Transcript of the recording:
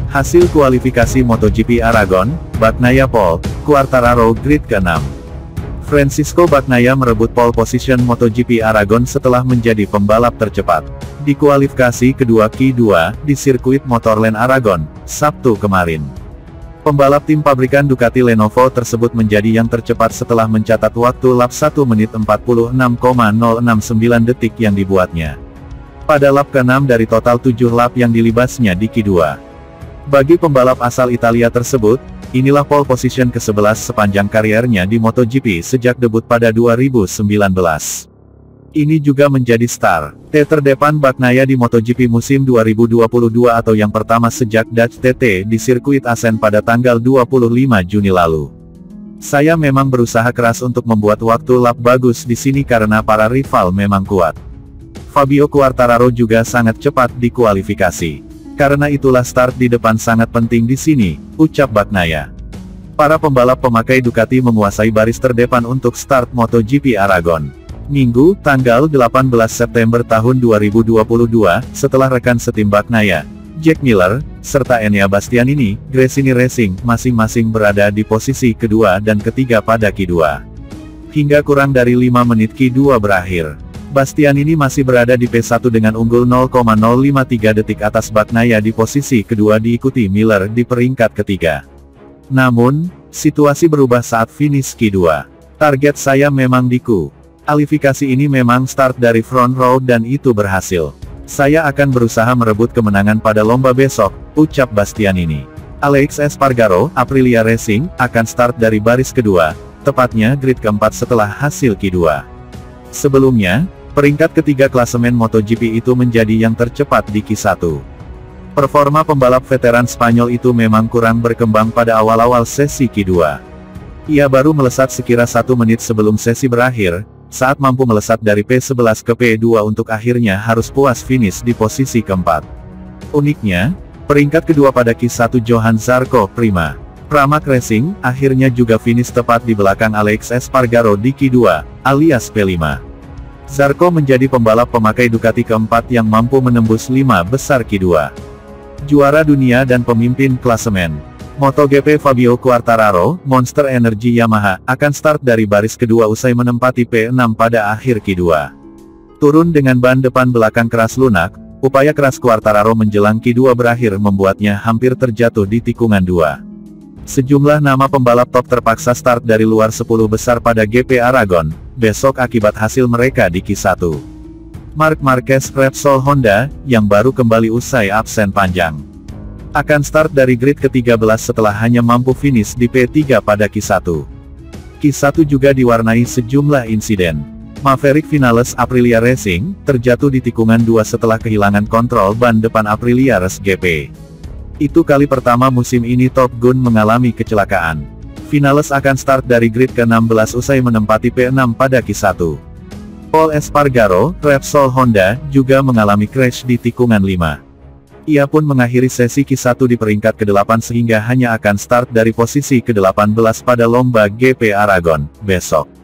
Hasil kualifikasi MotoGP Aragon, Bagnaia pole, Quartararo grid ke-6. Francisco Bagnaia merebut pole position MotoGP Aragon setelah menjadi pembalap tercepat di kualifikasi kedua Q2 di sirkuit Motorland Aragon, Sabtu kemarin. Pembalap tim pabrikan Ducati Lenovo tersebut menjadi yang tercepat setelah mencatat waktu lap 1 menit 46,069 detik yang dibuatnya pada lap ke-6 dari total 7 lap yang dilibasnya di Q2. Bagi pembalap asal Italia tersebut, inilah pole position ke-11 sepanjang kariernya di MotoGP sejak debut pada 2019. Ini juga menjadi start terdepan Bagnaia di MotoGP musim 2022 atau yang pertama sejak Dutch TT di sirkuit Assen pada tanggal 25 Juni lalu. Saya memang berusaha keras untuk membuat waktu lap bagus di sini karena para rival memang kuat. Fabio Quartararo juga sangat cepat di kualifikasi. Karena itulah start di depan sangat penting di sini, ucap Bagnaia. Para pembalap pemakai Ducati menguasai baris terdepan untuk start MotoGP Aragon. Minggu, tanggal 18 September tahun 2022, setelah rekan setim Bagnaia, Jack Miller, serta Enea Bastianini, Gresini Racing, masing-masing berada di posisi kedua dan ketiga pada Q2. Hingga kurang dari 5 menit Q2 berakhir, Bastianini masih berada di P1 dengan unggul 0,053 detik atas Bagnaia di posisi kedua diikuti Miller di peringkat ketiga. Namun, situasi berubah saat finish Q2. Target saya memang di kualifikasi ini memang start dari front row dan itu berhasil. Saya akan berusaha merebut kemenangan pada lomba besok, ucap Bastianini. Alex Espargaro, Aprilia Racing, akan start dari baris kedua, tepatnya grid keempat setelah hasil Q2. Sebelumnya, peringkat ketiga klasemen MotoGP itu menjadi yang tercepat di Q1. Performa pembalap veteran Spanyol itu memang kurang berkembang pada awal-awal sesi Q2. Ia baru melesat sekira 1 menit sebelum sesi berakhir, saat mampu melesat dari P11 ke P2 untuk akhirnya harus puas finish di posisi keempat. Uniknya, peringkat kedua pada Q1 Johan Zarco Prima Pramac Racing, akhirnya juga finish tepat di belakang Alex Espargaro di Q2, alias P5. Zarco menjadi pembalap pemakai Ducati keempat yang mampu menembus 5 besar Q2. Juara dunia dan pemimpin klasemen MotoGP Fabio Quartararo, Monster Energy Yamaha, akan start dari baris kedua usai menempati P6 pada akhir Q2. Turun dengan ban depan belakang keras lunak, upaya keras Quartararo menjelang Q2 berakhir membuatnya hampir terjatuh di tikungan 2. Sejumlah nama pembalap top terpaksa start dari luar 10 besar pada GP Aragon besok akibat hasil mereka di Q1. Marc Marquez Repsol Honda, yang baru kembali usai absen panjang, akan start dari grid ke-13 setelah hanya mampu finish di P3 pada Q1. Q1 juga diwarnai sejumlah insiden. Maverick Vinales Aprilia Racing, terjatuh di tikungan 2 setelah kehilangan kontrol ban depan Aprilia Race GP. Itu kali pertama musim ini Top Gun mengalami kecelakaan. Vinales akan start dari grid ke-16 usai menempati P6 pada Q1. Paul Espargaro, Repsol Honda, juga mengalami crash di tikungan 5. Ia pun mengakhiri sesi Q1 di peringkat ke-8 sehingga hanya akan start dari posisi ke-18 pada lomba GP Aragon besok.